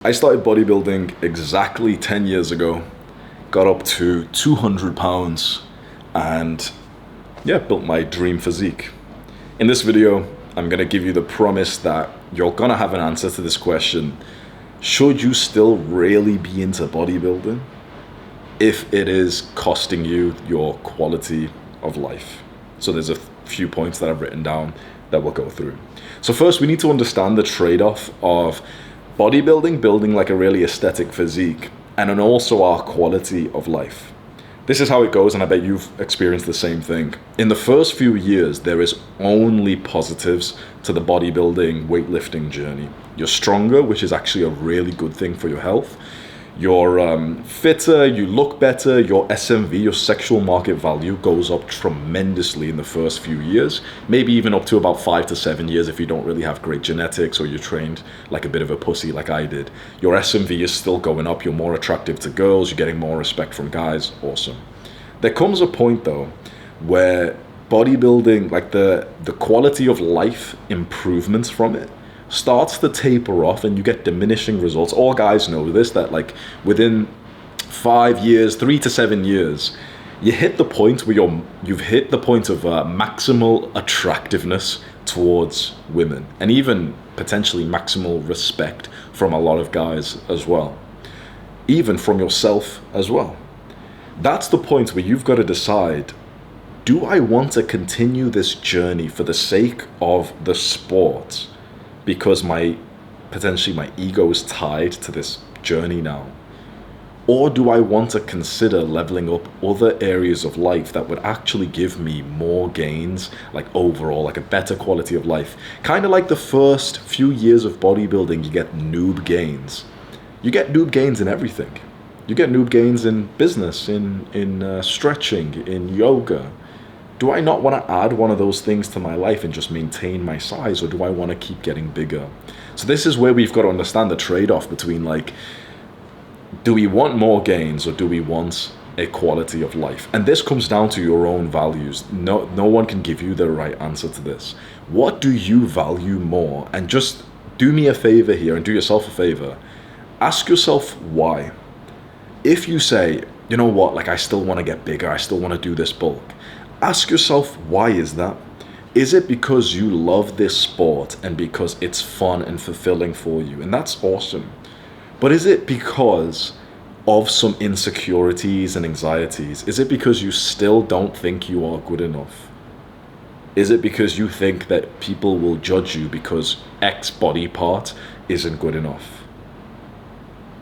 I started bodybuilding exactly 10 years ago, got up to 200 pounds, and yeah, built my dream physique. In this video, I'm gonna give you the promise that you're gonna have an answer to this question. Should you still really be into bodybuilding if it is costing you your quality of life? So there's a few points that I've written down that we'll go through. So first, we need to understand the trade-off of bodybuilding, building like a really aesthetic physique, and then also our quality of life. This is how it goes, and I bet you've experienced the same thing. In the first few years, there is only positives to the bodybuilding, weightlifting journey. You're stronger, which is actually a really good thing for your health. You're fitter, you look better, your SMV, your sexual market value, goes up tremendously in the first few years, maybe even up to about 5 to 7 years if you don't really have great genetics or you're trained like a bit of a pussy like I did. Your SMV is still going up, you're more attractive to girls, you're getting more respect from guys, awesome. There comes a point though where bodybuilding, like the quality of life improvements from it, starts to taper off and you get diminishing results. All guys know this, that like within 5 years, 3 to 7 years, you hit the point where you've hit the point of maximal attractiveness towards women, and even potentially maximal respect from a lot of guys as well, even from yourself as well. That's the point where you've got to decide, do I want to continue this journey for the sake of the sport, because potentially my ego is tied to this journey now? Or do I want to consider leveling up other areas of life that would actually give me more gains, like overall, like a better quality of life? Kind of like the first few years of bodybuilding, you get noob gains. You get noob gains in everything. You get noob gains in business, in stretching, in yoga. Do I not want to add one of those things to my life and just maintain my size, or do I want to keep getting bigger? So this is where we've got to understand the trade-off between, like, do we want more gains or do we want a quality of life? And this comes down to your own values. No one can give you the right answer to this. What do you value more? And just do me a favor here and do yourself a favor. Ask yourself why. If you say, you know what, like I still want to get bigger, I still want to do this bulk, ask yourself, why is that? Is it because you love this sport and because it's fun and fulfilling for you? And that's awesome. But is it because of some insecurities and anxieties? Is it because you still don't think you are good enough? Is it because you think that people will judge you because X body part isn't good enough?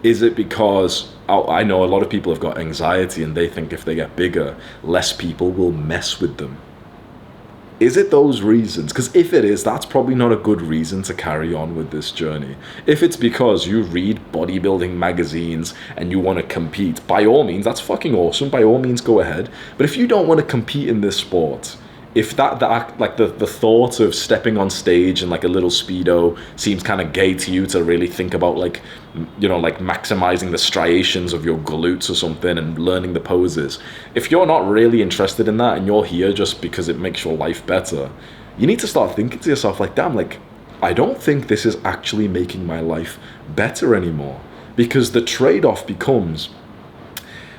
Is it because, I know a lot of people have got anxiety and they think if they get bigger, less people will mess with them? Is it those reasons? Because if it is, that's probably not a good reason to carry on with this journey. If it's because you read bodybuilding magazines and you want to compete, by all means, that's fucking awesome. By all means, go ahead. But if you don't want to compete in this sport, if that like the thought of stepping on stage in like a little Speedo seems kind of gay to you, to really think about like, you know, like maximizing the striations of your glutes or something and learning the poses. If you're not really interested in that and you're here just because it makes your life better, you need to start thinking to yourself like, damn, like I don't think this is actually making my life better anymore. Because the trade-off becomes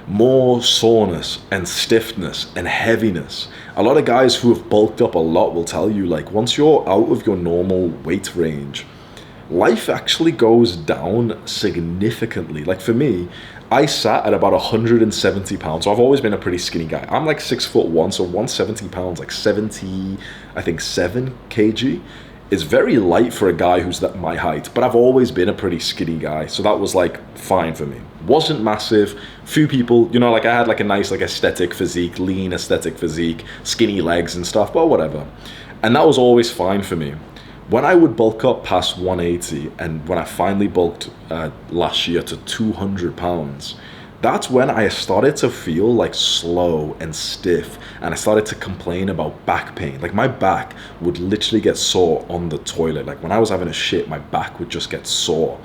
more soreness and stiffness and heaviness. A lot of guys who have bulked up a lot will tell you, like, once you're out of your normal weight range, life actually goes down significantly. Like for me, I sat at about 170 pounds. So I've always been a pretty skinny guy. I'm like 6'1", so 170 pounds, like 70, I think 7 kg. Is very light for a guy who's my height, but I've always been a pretty skinny guy, so that was like fine for me. Wasn't massive. Few people, you know, like I had like a nice like aesthetic physique, lean aesthetic physique, skinny legs and stuff, but whatever. And that was always fine for me. When I would bulk up past 180, and when I finally bulked last year to 200 pounds, that's when I started to feel like slow and stiff, and I started to complain about back pain. Like my back would literally get sore on the toilet. Like when I was having a shit, my back would just get sore.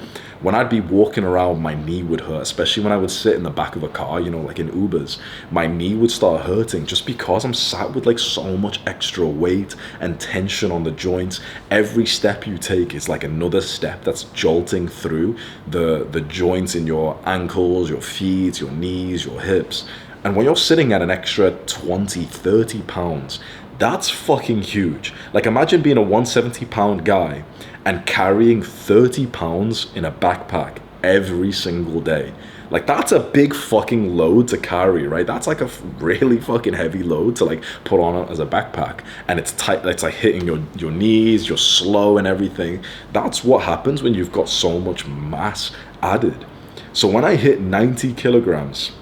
When I'd be walking around, my knee would hurt, especially when I would sit in the back of a car, you know, like in Ubers. My knee would start hurting just because I'm sat with like so much extra weight and tension on the joints. Every step you take is like another step that's jolting through the joints in your ankles, your feet, your knees, your hips. And when you're sitting at an extra 20, 30 pounds, that's fucking huge. Like imagine being a 170-pound guy and carrying 30 pounds in a backpack every single day. Like that's a big fucking load to carry, right? That's like a really fucking heavy load to like put on as a backpack. And it's tight, it's like hitting your knees, you're slow and everything. That's what happens when you've got so much mass added. So when I hit 90 kilograms,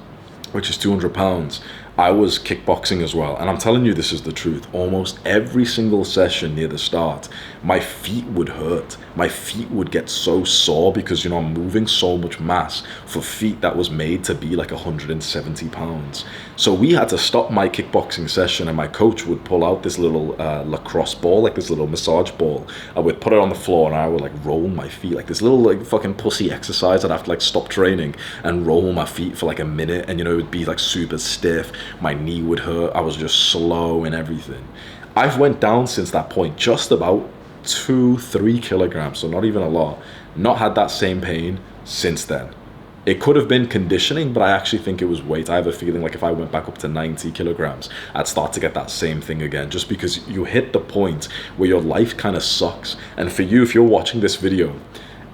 which is 200 pounds, I was kickboxing as well. And I'm telling you, this is the truth. Almost every single session near the start, my feet would hurt. My feet would get so sore because, you know, I'm moving so much mass for feet that was made to be like 170 pounds. So we had to stop my kickboxing session, and my coach would pull out this little lacrosse ball, like this little massage ball. I would put it on the floor and I would like roll my feet, like this little like fucking pussy exercise. I'd have to like stop training and roll my feet for like a minute, and you know, it would be like super stiff. My knee would hurt. I was just slow and everything. I've went down since that point just about 2-3 kilograms, so not even a lot. Not had that same pain since then. It could have been conditioning, but I actually think it was weight. I have a feeling like if I went back up to 90 kilograms, I'd start to get that same thing again, just because you hit the point where your life kind of sucks. And for you, if you're watching this video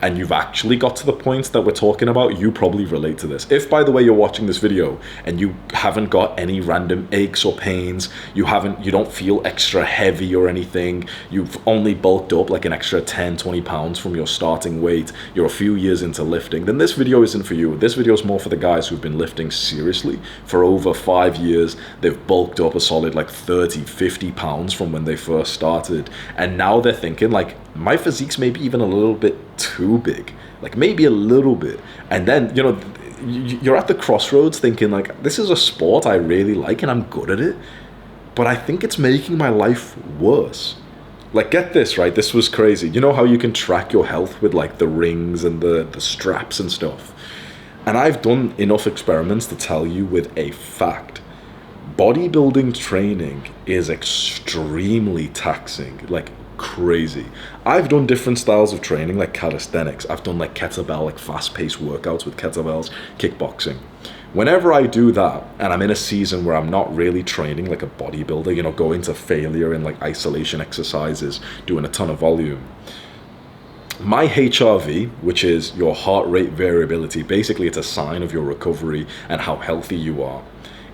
and you've actually got to the point that we're talking about, you probably relate to this. If, by the way, you're watching this video and you haven't got any random aches or pains, you don't feel extra heavy or anything, you've only bulked up like an extra 10, 20 pounds from your starting weight, you're a few years into lifting, then this video isn't for you. This video is more for the guys who've been lifting seriously for over 5 years. They've bulked up a solid like 30, 50 pounds from when they first started. And now they're thinking like, my physique's maybe even a little bit too big, like maybe a little bit. And then, you know, you're at the crossroads thinking like, this is a sport I really like and I'm good at it, but I think it's making my life worse. Like, get this, right? This was crazy. You know how you can track your health with like the rings and the straps and stuff? And I've done enough experiments to tell you with a fact, bodybuilding training is extremely taxing, like crazy. I've done different styles of training, like calisthenics. I've done like kettlebell, like fast-paced workouts with kettlebells, kickboxing. Whenever I do that and I'm in a season where I'm not really training like a bodybuilder, you know, going to failure in like isolation exercises, doing a ton of volume, my HRV, which is your heart rate variability, basically it's a sign of your recovery and how healthy you are,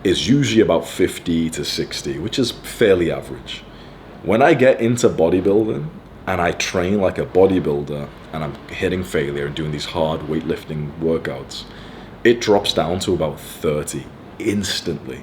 is usually about 50 to 60, which is fairly average. When I get into bodybuilding and I train like a bodybuilder and I'm hitting failure and doing these hard weightlifting workouts, it drops down to about 30 instantly,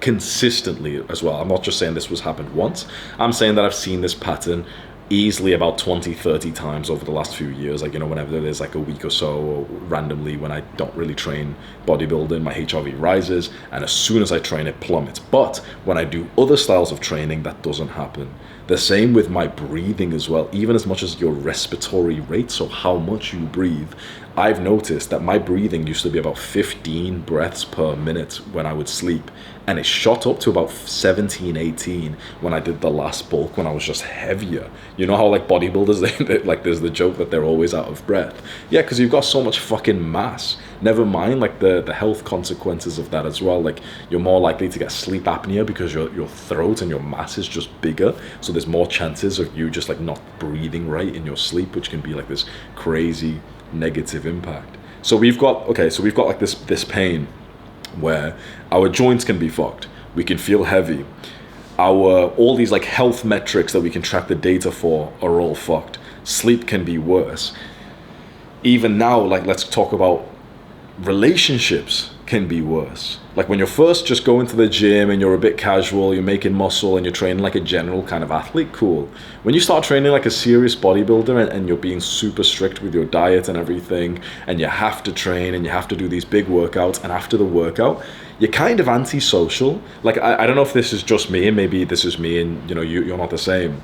consistently as well. I'm not just saying this was happened once. I'm saying that I've seen this pattern easily about 20, 30 times over the last few years. Like, you know, whenever there's like a week or so, or randomly when I don't really train bodybuilding, my HRV rises, and as soon as I train, it plummets. But when I do other styles of training, that doesn't happen. The same with my breathing as well. Even as much as your respiratory rate, so how much you breathe, I've noticed that my breathing used to be about 15 breaths per minute when I would sleep, and it shot up to about 17, 18 when I did the last bulk, when I was just heavier. You know how like bodybuilders, they like there's the joke that they're always out of breath. Yeah, because you've got so much fucking mass. Never mind like the health consequences of that as well. Like, you're more likely to get sleep apnea because your throat and your mass is just bigger, so there's more chances of you just like not breathing right in your sleep, which can be like this crazy negative impact. So we've got like this pain where our joints can be fucked, we can feel heavy, all these like health metrics that we can track the data for are all fucked. Sleep can be worse. Even now, like, let's talk about relationships can be worse. Like, when you're first just going to the gym and you're a bit casual, you're making muscle and you're training like a general kind of athlete, cool. When you start training like a serious bodybuilder and you're being super strict with your diet and everything, and you have to train and you have to do these big workouts, and after the workout, you're kind of antisocial. Like, I don't know if this is just me, and maybe this is me and, you know, you're not the same.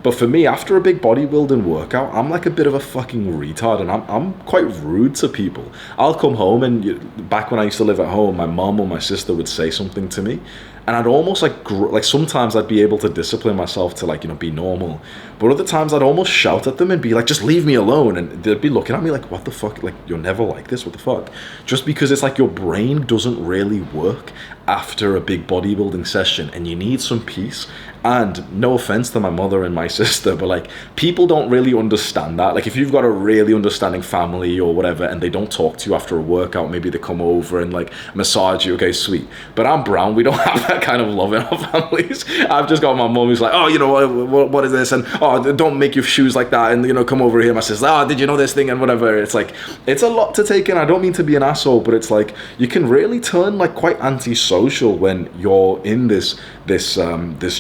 But for me, after a big bodybuilding workout, I'm like a bit of a fucking retard, and I'm quite rude to people. I'll come home, and back when I used to live at home, my mom or my sister would say something to me, and I'd almost like sometimes I'd be able to discipline myself to, like, you know, be normal, but other times I'd almost shout at them and be like, just leave me alone, and they'd be looking at me like, what the fuck, like, you're never like this, what the fuck? Just because it's like your brain doesn't really work after a big bodybuilding session, and you need some peace. And no offense to my mother and my sister, but like, people don't really understand that. Like, if you've got a really understanding family or whatever, and they don't talk to you after a workout, maybe they come over and like massage you, okay, sweet. But I'm brown, we don't have that kind of love in our families. I've just got my mom who's like, oh, you know, what is this? And oh, don't make your shoes like that, and, you know, come over here. My sister's like, oh, did you know this thing, and whatever. It's like, it's a lot to take in. I don't mean to be an asshole, but it's like, you can really turn like quite antisocial when you're in this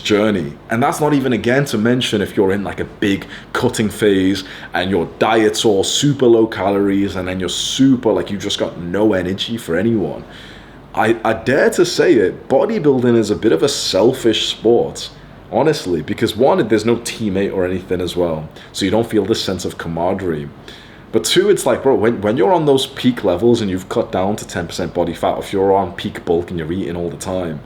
journey. And that's not even, again, to mention if you're in like a big cutting phase and your diet's all super low calories, and then you're super, like, you just got no energy for anyone. I dare to say it, bodybuilding is a bit of a selfish sport, honestly, because one, there's no teammate or anything as well, so you don't feel this sense of camaraderie. But two, it's like, bro, when you're on those peak levels and you've cut down to 10% body fat, if you're on peak bulk and you're eating all the time,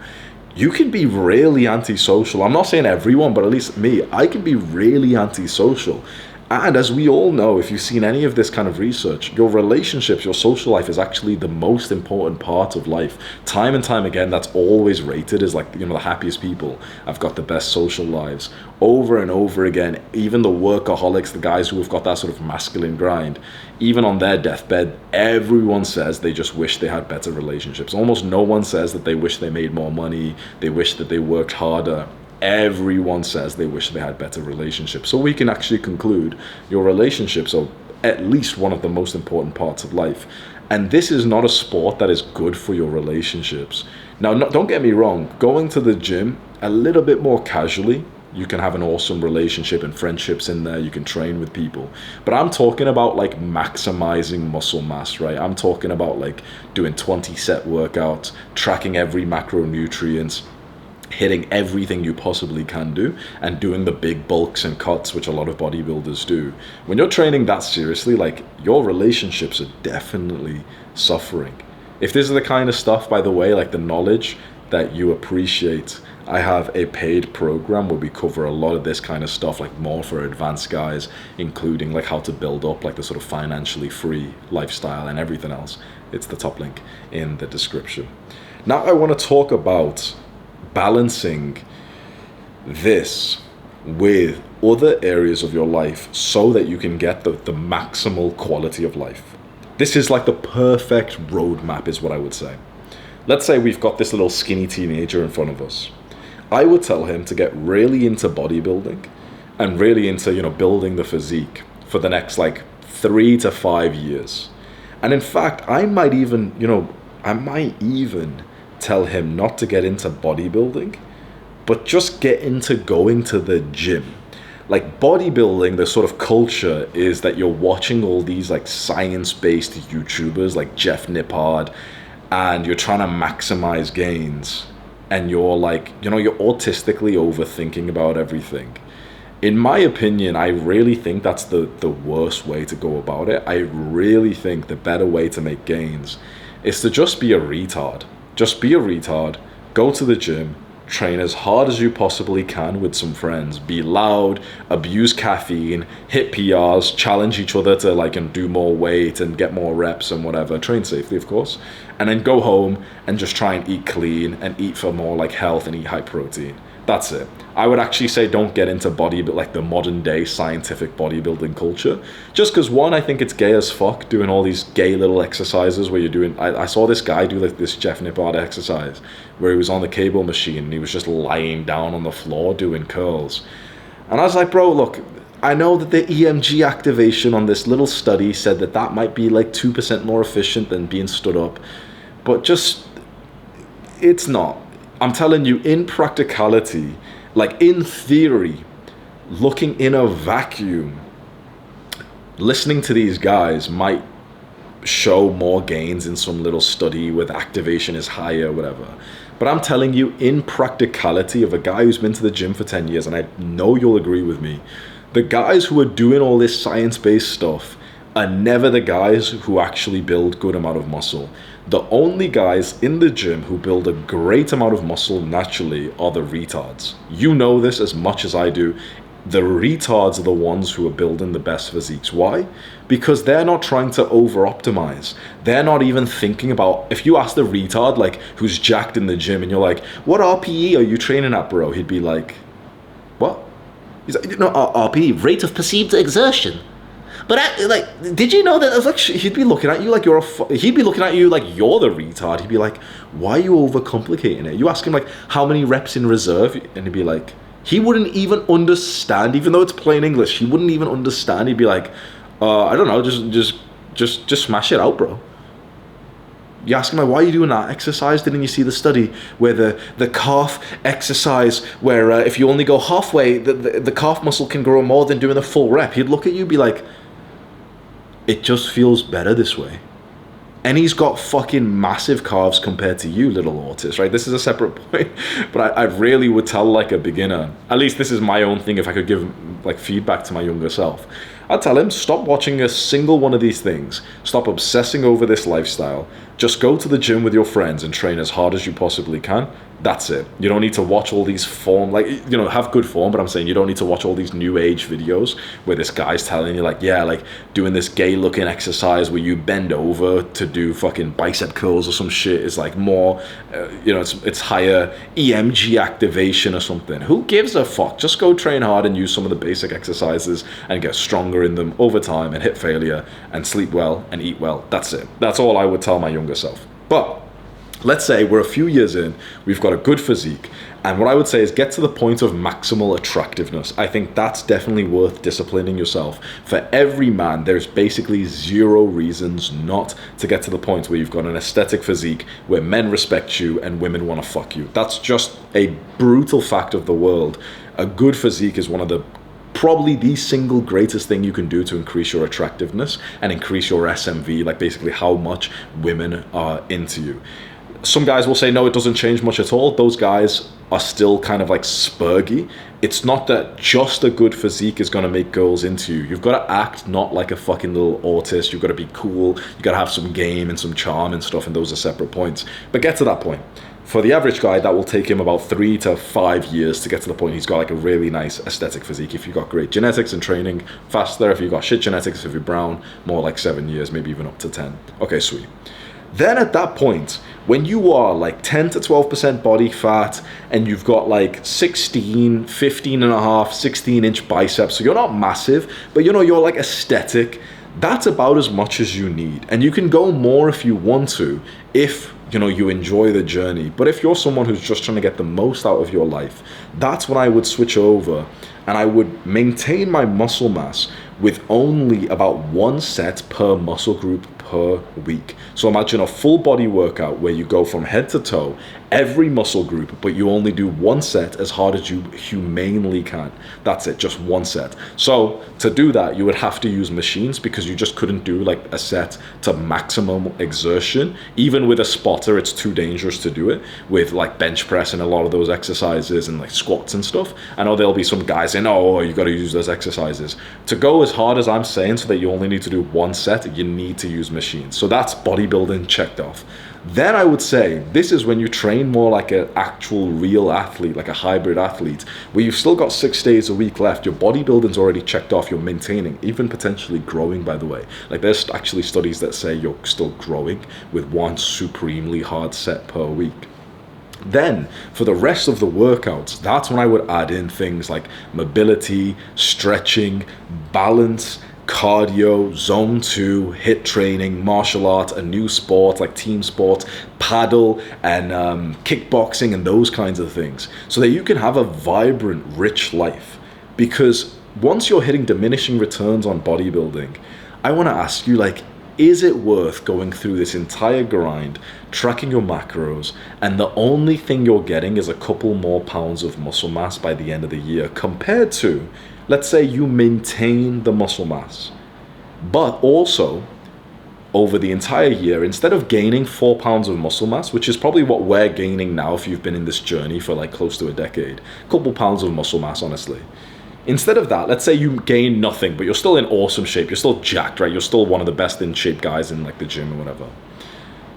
you can be really antisocial. I'm not saying everyone, but at least me, I can be really antisocial. And as we all know, if you've seen any of this kind of research, your relationships, your social life is actually the most important part of life. Time and time again, that's always rated as, like, you know, the happiest people have got the best social lives. Over and over again, even the workaholics, the guys who have got that sort of masculine grind, even on their deathbed, everyone says they just wish they had better relationships. Almost no one says that they wish they made more money, they wish that they worked harder. Everyone says they wish they had better relationships. So we can actually conclude your relationships are at least one of the most important parts of life. And this is not a sport that is good for your relationships. Now, don't get me wrong, going to the gym a little bit more casually, you can have an awesome relationship and friendships in there, you can train with people. But I'm talking about like maximizing muscle mass, right? I'm talking about like doing 20 set workouts, tracking every macronutrient, hitting everything you possibly can do, and doing the big bulks and cuts, which a lot of bodybuilders do. When you're training that seriously, like, your relationships are definitely suffering. If this is the kind of stuff, by the way, like the knowledge that you appreciate, I have a paid program where we cover a lot of this kind of stuff, like more for advanced guys, including like how to build up like the sort of financially free lifestyle and everything else. It's the top link in the description. Now I want to talk about balancing this with other areas of your life so that you can get the maximal quality of life. This is like the perfect roadmap, is what I would say. Let's say we've got this little skinny teenager in front of us. I would tell him to get really into bodybuilding and really into, you know, building the physique for the next like 3 to 5 years. And in fact, I might even tell him not to get into bodybuilding, but just get into going to the gym. Like, bodybuilding, the sort of culture is that you're watching all these like science-based YouTubers like Jeff Nippard, and you're trying to maximize gains, and you're like, you know, you're autistically overthinking about everything. In my opinion, I really think that's the worst way to go about it. I really think the better way to make gains is to just be a retard. Just be a retard, go to the gym, train as hard as you possibly can with some friends, be loud, abuse caffeine, hit PRs, challenge each other to like and do more weight and get more reps and whatever, train safely of course, and then go home and just try and eat clean and eat for more like health and eat high protein. That's it. I would actually say don't get into like the modern day scientific bodybuilding culture. Just because, one, I think it's gay as fuck doing all these gay little exercises where you're doing, I saw this guy do like this Jeff Nippard exercise where he was on the cable machine and he was just lying down on the floor doing curls. And I was like, bro, look, I know that the EMG activation on this little study said that might be like 2% more efficient than being stood up, but just, it's not. I'm telling you, in practicality, like in theory, looking in a vacuum, listening to these guys might show more gains in some little study with activation is higher, whatever. But I'm telling you, in practicality, of a guy who's been to the gym for 10 years, and I know you'll agree with me, the guys who are doing all this science-based stuff are never the guys who actually build good amount of muscle. The only guys in the gym who build a great amount of muscle naturally are the retards. You know this as much as I do. The retards are the ones who are building the best physiques. Why? Because they're not trying to over-optimize. They're not even thinking about, if you ask the retard, like, who's jacked in the gym, and you're like, what RPE are you training at, bro? He'd be like, what? He's like, no, RPE, rate of perceived exertion. But did you know that? I was like, he'd be looking at you like he'd be looking at you like you're the retard. He'd be like, why are you overcomplicating it? You ask him like, how many reps in reserve? And he'd be like, he wouldn't even understand, even though it's plain English. He wouldn't even understand. He'd be like, I don't know, just smash it out, bro. You ask him like, why are you doing that exercise? Didn't you see the study where the calf exercise, where if you only go halfway, the calf muscle can grow more than doing a full rep? He'd look at you and be like, it just feels better this way. And he's got fucking massive calves compared to you, little autist, right? This is a separate point, but I really would tell like a beginner, at least this is my own thing, if I could give like feedback to my younger self, I'd tell him, stop watching a single one of these things. Stop obsessing over this lifestyle. Just go to the gym with your friends and train as hard as you possibly can. That's it. You don't need to watch all these form, like, you know, have good form, but I'm saying you don't need to watch all these new age videos where this guy's telling you like, yeah, like doing this gay looking exercise where you bend over to do fucking bicep curls or some shit is like more, you know, it's higher EMG activation or something. Who gives a fuck? Just go train hard and use some of the basic exercises and get stronger in them over time and hit failure and sleep well and eat well. That's it. That's all I would tell my younger self. But let's say we're a few years in, we've got a good physique, and what I would say is get to the point of maximal attractiveness. I think that's definitely worth disciplining yourself. For every man, there's basically zero reasons not to get to the point where you've got an aesthetic physique where men respect you and women want to fuck you. That's just a brutal fact of the world. A good physique is one of the probably the single greatest thing you can do to increase your attractiveness and increase your SMV, like basically how much women are into you. Some guys will say, no, it doesn't change much at all. Those guys are still kind of like spurgy. It's not that just a good physique is going to make girls into you. You've got to act not like a fucking little autist. You've got to be cool. You've got to have some game and some charm and stuff, and those are separate points. But get to that point. For the average guy, that will take him about 3 to 5 years to get to the point he's got like a really nice aesthetic physique. If you've got great genetics and training, faster. If you've got shit genetics, if you're brown, more like 7 years, maybe even up to 10. Okay, sweet. Then at that point, when you are like 10 to 12% body fat and you've got like 16, 15 and a half, 16-inch biceps, so you're not massive, but you know, you're like aesthetic, that's about as much as you need. And you can go more if you want to, if you know, you enjoy the journey. But if you're someone who's just trying to get the most out of your life, that's when I would switch over and I would maintain my muscle mass with only about 1 set per muscle group per week. So imagine a full body workout where you go from head to toe, every muscle group, but you only do 1 set as hard as you humanely can. That's it, just 1 set. So to do that, you would have to use machines because you just couldn't do like a set to maximum exertion. Even with a spotter, it's too dangerous to do it with like bench press and a lot of those exercises and like squats and stuff. I know there'll be some guys saying, oh, you got to use those exercises. To go as hard as I'm saying so that you only need to do 1 set, you need to use machines. So that's bodybuilding checked off. Then I would say this is when you train more like an actual real athlete, like a hybrid athlete, where you've still got 6 days a week left. Your bodybuilding's already checked off. You're maintaining, even potentially growing, by the way. Like there's actually studies that say you're still growing with 1 supremely hard set per week. Then for the rest of the workouts, that's when I would add in things like mobility, stretching, balance, cardio, zone 2, HIIT training, martial arts, a new sport like team sports, paddle and kickboxing and those kinds of things, so that you can have a vibrant, rich life. Because once you're hitting diminishing returns on bodybuilding, I want to ask you, like, is it worth going through this entire grind, tracking your macros, and the only thing you're getting is a couple more pounds of muscle mass by the end of the year, compared to, let's say you maintain the muscle mass, but also over the entire year, instead of gaining 4 pounds of muscle mass, which is probably what we're gaining now if you've been in this journey for like close to a decade, a couple pounds of muscle mass, honestly. Instead of that, let's say you gain nothing, but you're still in awesome shape. You're still jacked, right? You're still one of the best in shape guys in like the gym or whatever.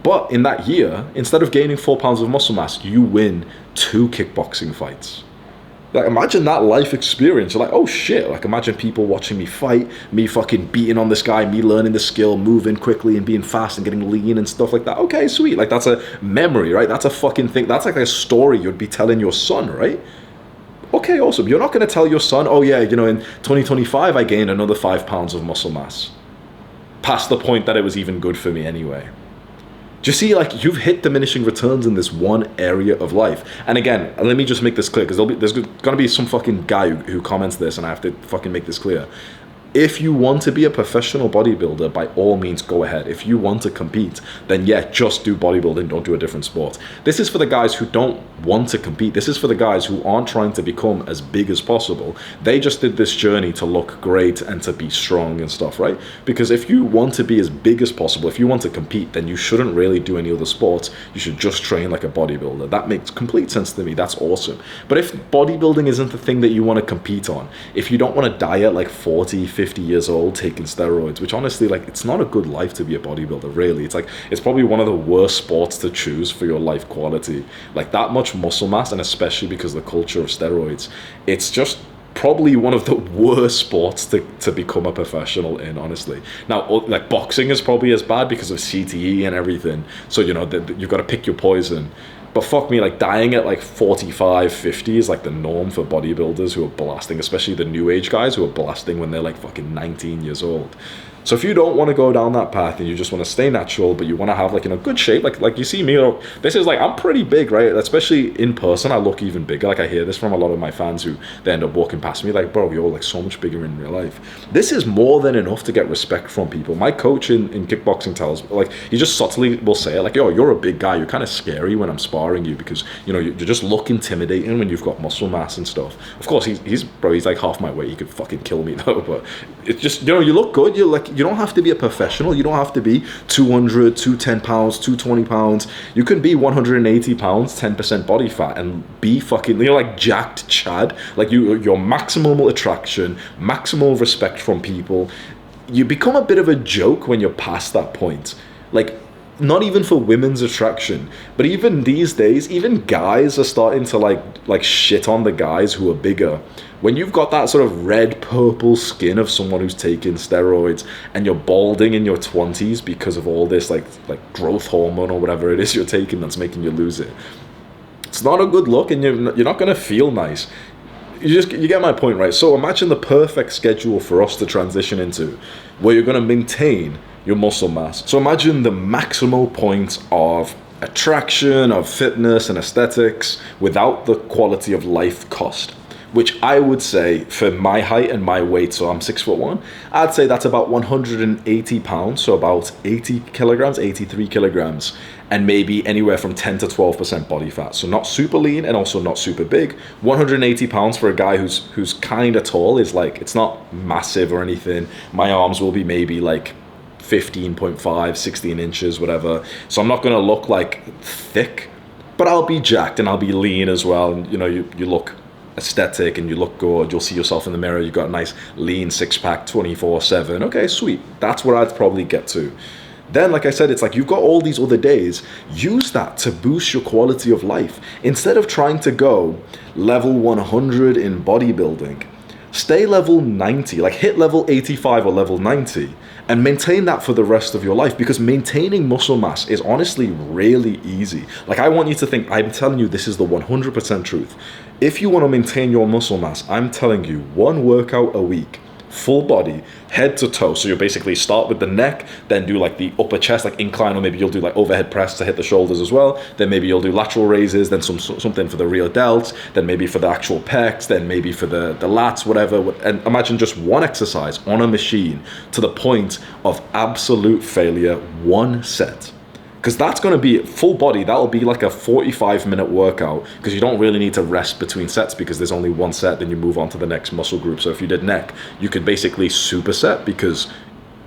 But in that year, instead of gaining 4 pounds of muscle mass, you win 2 kickboxing fights. Like, imagine that life experience. You're like, oh shit. Like, imagine people watching me fight, me fucking beating on this guy, me learning the skill, moving quickly and being fast and getting lean and stuff like that. Okay, sweet. Like, that's a memory, right? That's a fucking thing. That's like a story you'd be telling your son, right? Okay, awesome. You're not going to tell your son, oh yeah, you know, in 2025, I gained another 5 pounds of muscle mass. Past the point that it was even good for me anyway. Do you see, like, you've hit diminishing returns in this one area of life. And again, let me just make this clear, because there's going to be some fucking guy who comments this, and I have to fucking make this clear. If you want to be a professional bodybuilder, by all means, go ahead. If you want to compete, then yeah, just do bodybuilding, don't do a different sport. This is for the guys who don't want to compete. This is for the guys who aren't trying to become as big as possible. They just did this journey to look great and to be strong and stuff, right? Because if you want to be as big as possible, if you want to compete, then you shouldn't really do any other sports. You should just train like a bodybuilder. That makes complete sense to me. That's awesome. But if bodybuilding isn't the thing that you want to compete on, if you don't want to die at like 40, 50 years old taking steroids, which honestly, like, it's not a good life to be a bodybuilder, really. It's like, it's probably one of the worst sports to choose for your life quality. Like, that much muscle mass, and especially because of the culture of steroids, it's just probably one of the worst sports to become a professional in, honestly. Now, like, boxing is probably as bad because of CTE and everything, so, you know, you've got to pick your poison. But fuck me, like, dying at like 45, 50 is like the norm for bodybuilders who are blasting, especially the new age guys who are blasting when they're like fucking 19 years old. So if you don't want to go down that path and you just want to stay natural, but you want to have, like, you know, good shape, like you see me, this is like, I'm pretty big, right? Especially in person, I look even bigger. Like, I hear this from a lot of my fans who they end up walking past me like, bro, you're like so much bigger in real life. This is more than enough to get respect from people. My coach in kickboxing tells me, like, he just subtly will say it, like, yo, you're a big guy, you're kind of scary when I'm sparring you because, you know, you just look intimidating when you've got muscle mass and stuff. Of course, he's like half my weight, he could fucking kill me though, but it's just, you know, you look good, you're like, you don't have to be a professional. You don't have to be 200, 210 pounds, 220 pounds. You can be 180 pounds, 10% body fat, and be fucking, you're like jacked Chad. Like, your maximal attraction, maximal respect from people. You become a bit of a joke when you're past that point. Like, not even for women's attraction, but even these days, even guys are starting to like shit on the guys who are bigger. When you've got that sort of red purple skin of someone who's taking steroids and you're balding in your 20s because of all this like growth hormone or whatever it is you're taking that's making you lose it, it's not a good look, and you're not going to feel nice. You get my point, right? So imagine the perfect schedule for us to transition into, where you're going to maintain your muscle mass. So imagine the maximal point of attraction, of fitness and aesthetics without the quality of life cost, which I would say for my height and my weight, so I'm 6'1", I'd say that's about 180 pounds, so about 80 kilograms, 83 kilograms, and maybe anywhere from 10 to 12% body fat. So not super lean and also not super big. 180 pounds for a guy who's kind of tall is like, it's not massive or anything. My arms will be maybe like 15.5, 16 inches, whatever. So I'm not going to look like thick, but I'll be jacked and I'll be lean as well. And, you know, you look aesthetic and you look good. You'll see yourself in the mirror. You've got a nice lean six-pack 24/7. Okay, sweet. That's what I'd probably get to. Then, like I said, it's like you've got all these other days. Use that to boost your quality of life. Instead of trying to go level 100 in bodybuilding, stay level 90, like hit level 85 or level 90 and maintain that for the rest of your life, because maintaining muscle mass is honestly really easy. Like, I want you to think, I'm telling you, this is the 100% truth. If you want to maintain your muscle mass, I'm telling you, one workout a week, full body, head to toe. So you basically start with the neck, then do like the upper chest, like incline, or maybe you'll do like overhead press to hit the shoulders as well. Then maybe you'll do lateral raises, then something for the rear delts, then maybe for the actual pecs, then maybe for the lats, whatever. And imagine just one exercise on a machine to the point of absolute failure, one set. Because that's going to be full body. That'll be like a 45-minute workout, because you don't really need to rest between sets because there's only one set, then you move on to the next muscle group. So if you did neck, you could basically superset, because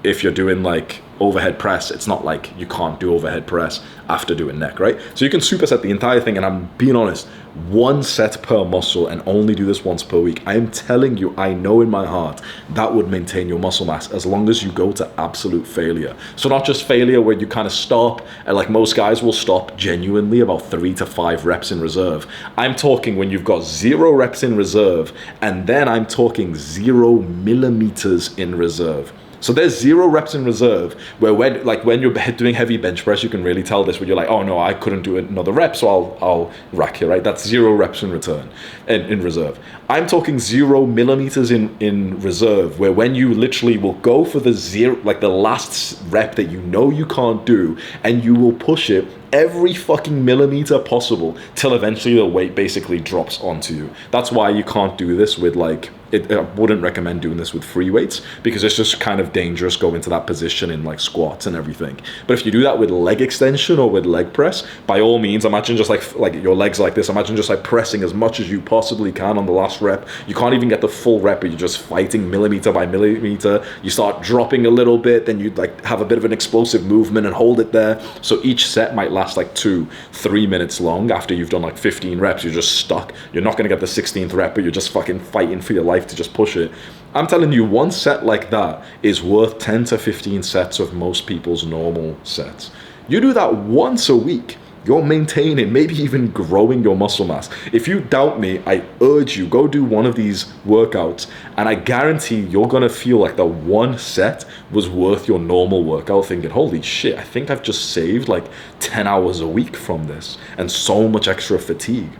if you're doing like overhead press, it's not like you can't do overhead press after doing neck, right? So you can superset the entire thing, and I'm being honest, 1 set per muscle, and only do this once per week. I am telling you, I know in my heart that would maintain your muscle mass as long as you go to absolute failure. So not just failure where you kind of stop, and like most guys will stop genuinely about 3 to 5 reps in reserve. I'm talking when you've got 0 reps in reserve, and then I'm talking 0 millimeters in reserve. So there's 0 reps in reserve where when you're doing heavy bench press, you can really tell this, where you're like, oh no, I couldn't do another rep, so I'll rack here, right? That's 0 reps in return, in reserve. I'm talking 0 millimeters in reserve, where when you literally will go for the 0, like the last rep that you know you can't do, and you will push it every fucking millimeter possible till eventually the weight basically drops onto you. That's why you can't do this with like, I wouldn't recommend doing this with free weights, because it's just kind of dangerous going to that position in like squats and everything. But if you do that with leg extension or with leg press, by all means, imagine just like your legs like this, imagine just like pressing as much as you possibly can on the last rep. You can't even get the full rep, but you're just fighting millimeter by millimeter. You start dropping a little bit, then you like have a bit of an explosive movement and hold it there. So each set might last like 2-3 minutes long. After you've done like 15 reps, you're just stuck. You're not going to get the 16th rep, but you're just fucking fighting for your life to just push it. I'm telling you, 1 set like that is worth 10 to 15 sets of most people's normal sets. You do that once a week, you're maintaining, maybe even growing your muscle mass. If you doubt me, I urge you, go do one of these workouts, and I guarantee you're gonna feel like the 1 set was worth your normal workout, thinking, holy shit, I think I've just saved like 10 hours a week from this, and so much extra fatigue.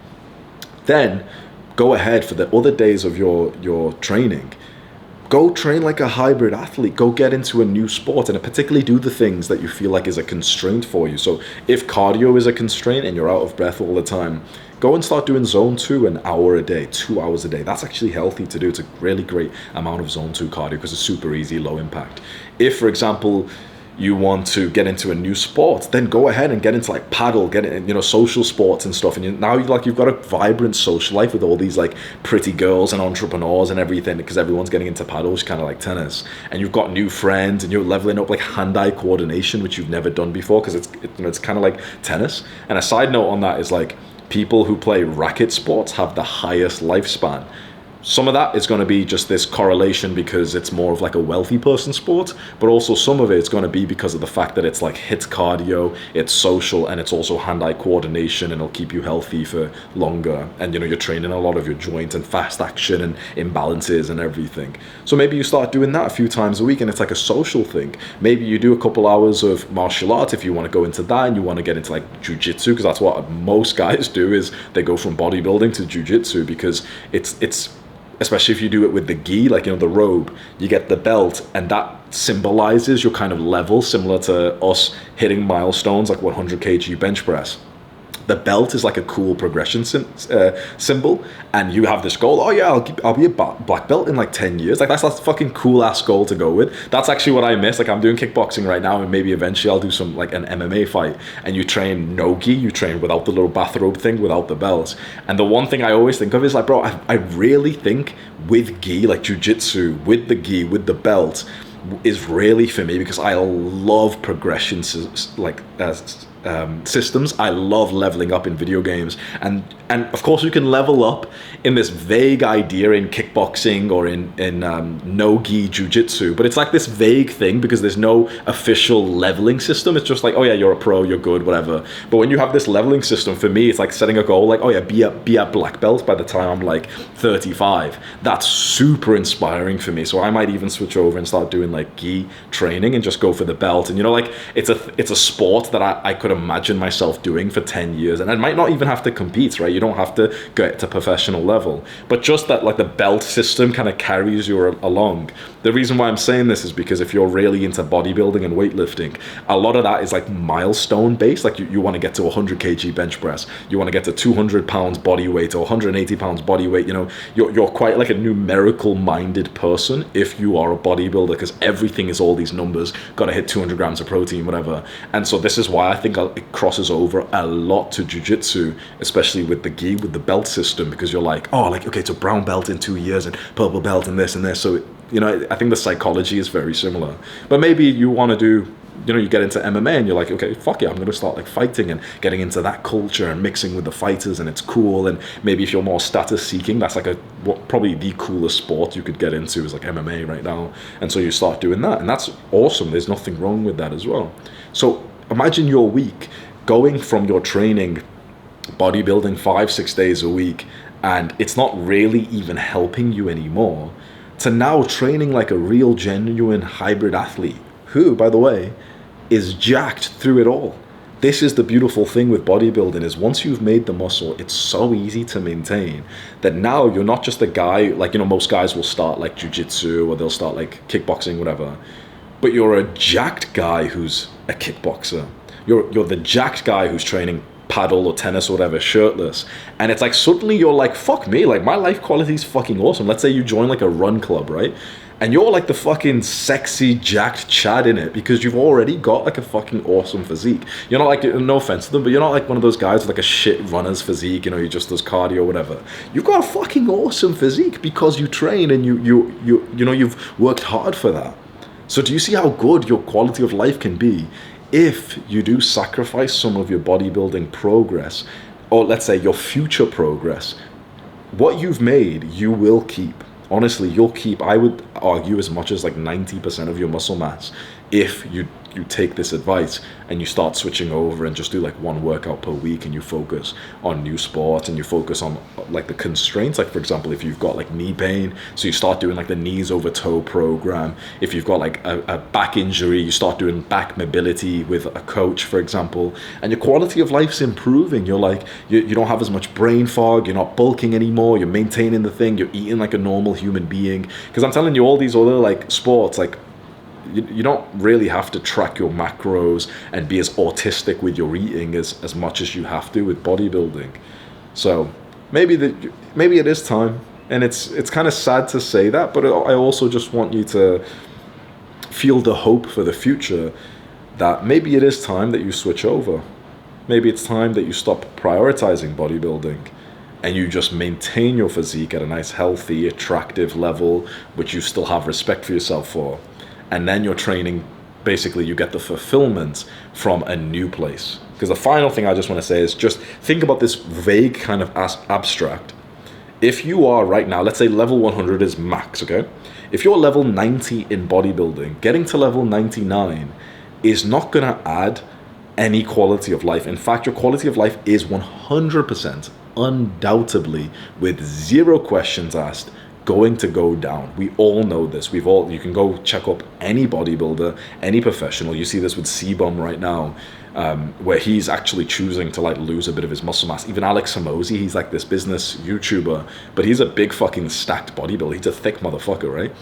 Then go ahead for the other days of your training. Go train like a hybrid athlete. Go get into a new sport, and particularly do the things that you feel like is a constraint for you. So if cardio is a constraint and you're out of breath all the time, go and start doing zone 2 an hour a day, 2 hours a day. That's actually healthy to do. It's a really great amount of zone 2 cardio because it's super easy, low impact. If, for example, you want to get into a new sport, then go ahead and get into like paddle, get in, social sports and stuff. And now you've got a vibrant social life with all these like pretty girls and entrepreneurs and everything, because everyone's getting into paddles, kind of like tennis. And you've got new friends, and you're leveling up like hand-eye coordination, which you've never done before, because it's kind of like tennis. And a side note on that is like, people who play racket sports have the highest lifespan. Some of that is going to be just this correlation because it's more of like a wealthy person sport, but also some of it's going to be because of the fact that it's like HIIT cardio, it's social, and it's also hand-eye coordination, and it'll keep you healthy for longer. And you're training a lot of your joint and fast action and imbalances and everything. So maybe you start doing that a few times a week, and it's like a social thing. Maybe you do a couple hours of martial arts if you want to go into that, and you want to get into like jiu-jitsu, because that's what most guys do, is they go from bodybuilding to jiu-jitsu, because it's especially if you do it with the gi, like the robe, you get the belt, and that symbolizes your kind of level, similar to us hitting milestones like 100 kg bench press. The belt is like a cool progression symbol, and you have this goal, oh yeah, I'll be a black belt in like 10 years. Like that's a fucking cool ass goal to go with. That's actually what I miss. Like I'm doing kickboxing right now, and maybe eventually I'll do some like an MMA fight, and you train no gi, you train without the little bathrobe thing, without the belt. And the one thing I always think of is like, bro, I really think with gi, like jiu-jitsu, with the gi, with the belt, is really for me, because I love progression systems. I love leveling up in video games, and of course you can level up in this vague idea in kickboxing or in no-gi jiu-jitsu, but it's like this vague thing because there's no official leveling system. It's just like, oh yeah, you're a pro, you're good, whatever. But when you have this leveling system, for me it's like setting a goal like, oh yeah, be a black belt by the time I'm like 35. That's super inspiring for me. So I might even switch over and start doing like gi training and just go for the belt. And like it's a sport that I could imagine myself doing for 10 years, and I might not even have to compete, right? You don't have to get to professional level, but just that like the belt system kind of carries you along. The reason why I'm saying this is because if you're really into bodybuilding and weightlifting, a lot of that is like milestone based. Like you want to get to 100 kg bench press, you want to get to 200 pounds body weight or 180 pounds body weight. You're quite like a numerical minded person if you are a bodybuilder, because everything is all these numbers, got to hit 200 grams of protein, whatever. And so this is why I think it crosses over a lot to jiu-jitsu, especially with the gi, with the belt system, because you're like, oh, like, okay, it's a brown belt in 2 years and purple belt and this and this. So You know, I think the psychology is very similar. But maybe you want to do, you get into MMA and you're like, okay, fuck it, I'm going to start like fighting and getting into that culture and mixing with the fighters, and it's cool. And maybe if you're more status seeking, that's like probably the coolest sport you could get into is like MMA right now. And so you start doing that, and that's awesome. There's nothing wrong with that as well. So imagine your week going from your training, bodybuilding 5-6 days a week, and it's not really even helping you anymore, to now training like a real genuine hybrid athlete who, by the way, is jacked through it all. This is the beautiful thing with bodybuilding, is once you've made the muscle, it's so easy to maintain that now you're not just a guy, like, most guys will start like jiu-jitsu or they'll start like kickboxing, whatever, but you're a jacked guy who's a kickboxer. You're the jacked guy who's training paddle or tennis or whatever, shirtless. And it's like suddenly you're like, fuck me, like my life quality is fucking awesome. Let's say you join like a run club, right? And you're like the fucking sexy jacked Chad in it because you've already got like a fucking awesome physique. You're not like, no offense to them, but you're not like one of those guys with like a shit runner's physique, you just does cardio or whatever. You've got a fucking awesome physique because you train and you've worked hard for that. So do you see how good your quality of life can be if you do sacrifice some of your bodybuilding progress, or let's say your future progress? What you've made, you will keep. Honestly, you'll keep, I would argue, as much as like 90% of your muscle mass if you take this advice and you start switching over and just do like one workout per week, and you focus on new sports and you focus on like the constraints. Like, for example, if you've got like knee pain, so you start doing like the knees over toe program. If you've got like a back injury, you start doing back mobility with a coach, for example, and your quality of life's improving. You're like, you don't have as much brain fog, you're not bulking anymore, you're maintaining the thing, you're eating like a normal human being. Because I'm telling you, all these other like sports, like, you don't really have to track your macros and be as autistic with your eating as much as you have to with bodybuilding. So maybe it is time, and it's kind of sad to say that, but I also just want you to feel the hope for the future that maybe it is time that you switch over. Maybe it's time that you stop prioritizing bodybuilding and you just maintain your physique at a nice, healthy, attractive level, which you still have respect for yourself for. And then you're training, basically you get the fulfillment from a new place. Because the final thing I just want to say is just think about this vague kind of abstract. If you are right now, let's say level 100 is max, okay? If you're level 90 in bodybuilding, getting to level 99 is not going to add any quality of life. In fact, your quality of life is 100%, undoubtedly, with zero questions asked, going to go down. We all know this. You can go check up any bodybuilder, any professional. You see this with C-Bum right now, where he's actually choosing to like lose a bit of his muscle mass. Even Alex Hormozi, he's like this business YouTuber, but he's a big fucking stacked bodybuilder. He's a thick motherfucker, right?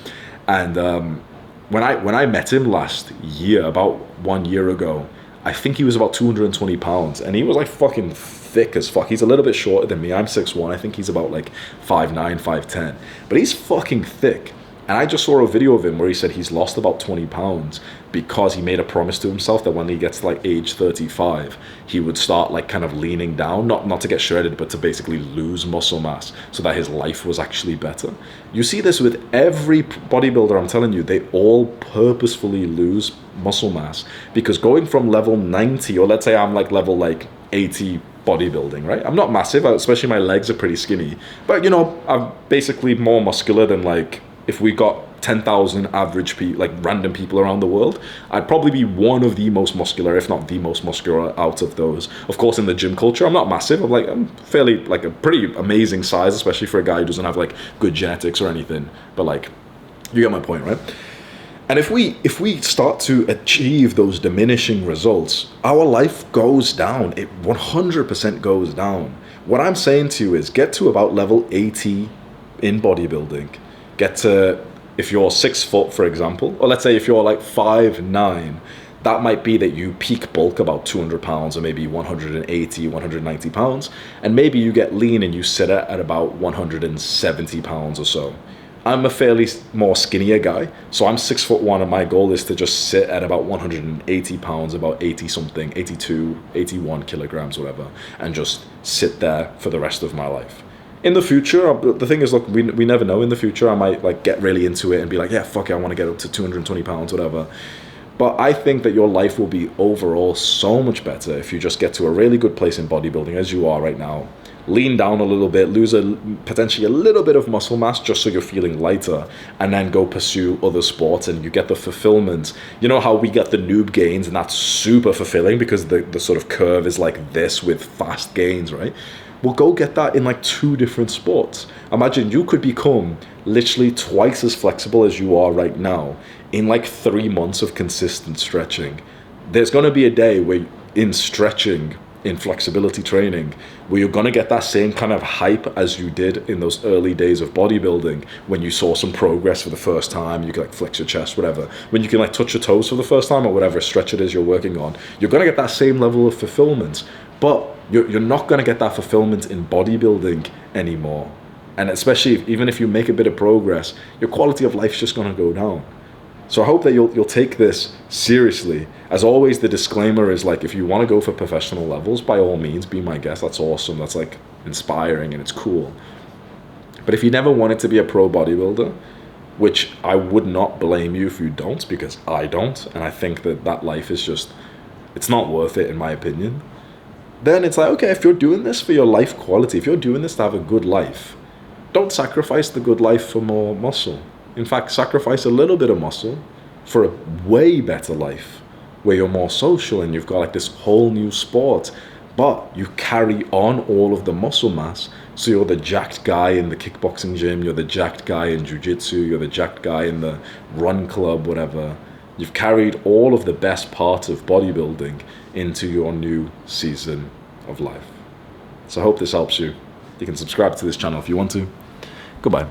And when I met him last year, about 1 year ago, I think he was about 220 pounds, and he was like fucking thick as fuck. He's a little bit shorter than me. I'm 6'1". I think he's about like 5'9", 5'10", but he's fucking thick. And I just saw a video of him where he said he's lost about 20 pounds because he made a promise to himself that when he gets to like age 35, he would start like kind of leaning down, not to get shredded, but to basically lose muscle mass so that his life was actually better. You see this with every bodybuilder, I'm telling you, they all purposefully lose muscle mass because going from level 90, or let's say I'm like level like 80 bodybuilding, right? I'm not massive, especially my legs are pretty skinny, but I'm basically more muscular than like, if we got 10,000 average people, like random people around the world, I'd probably be one of the most muscular, if not the most muscular out of those. Of course, in the gym culture, I'm not massive. I'm fairly like a pretty amazing size, especially for a guy who doesn't have like good genetics or anything. But like, you get my point, right? And if we start to achieve those diminishing results, our life goes down. It 100% goes down. What I'm saying to you is get to about level 80 in bodybuilding. Get to, if you're 6 foot, for example, or let's say if you're like 5'9", that might be that you peak bulk about 200 pounds or maybe 180, 190 pounds. And maybe you get lean and you sit at about 170 pounds or so. I'm a fairly more skinnier guy, so I'm 6'1", and my goal is to just sit at about 180 pounds, about 80 something, 82, 81 kilograms, whatever, and just sit there for the rest of my life. In the future, the thing is, look, we never know. In the future, I might like get really into it and be like, yeah, fuck it, I want to get up to 220 pounds, whatever. But I think that your life will be overall so much better if you just get to a really good place in bodybuilding as you are right now. Lean down a little bit, lose potentially a little bit of muscle mass just so you're feeling lighter, and then go pursue other sports and you get the fulfillment. You know how we get the noob gains, and that's super fulfilling because the sort of curve is like this with fast gains, right? Well, go get that in like 2 different sports. Imagine you could become literally twice as flexible as you are right now in like 3 months of consistent stretching. There's going to be a day where in stretching, in flexibility training, where you're going to get that same kind of hype as you did in those early days of bodybuilding, when you saw some progress for the first time, you can like flex your chest, whatever, when you can like touch your toes for the first time or whatever stretch it is you're working on, you're going to get that same level of fulfillment. But you're not going to get that fulfillment in bodybuilding anymore. And especially even if you make a bit of progress, your quality of life is just going to go down. So I hope that you'll take this seriously. As always, the disclaimer is like, if you want to go for professional levels, by all means, be my guest. That's awesome. That's like inspiring and it's cool. But if you never wanted to be a pro bodybuilder, which I would not blame you if you don't, because I don't, and I think that life is just, it's not worth it in my opinion, then it's like, okay, if you're doing this for your life quality, if you're doing this to have a good life, don't sacrifice the good life for more muscle. In fact, sacrifice a little bit of muscle for a way better life where you're more social and you've got like this whole new sport, but you carry on all of the muscle mass. So you're the jacked guy in the kickboxing gym, you're the jacked guy in jiu-jitsu, you're the jacked guy in the run club, whatever. You've carried all of the best parts of bodybuilding into your new season of life. So I hope this helps you. You can subscribe to this channel if you want to. Goodbye.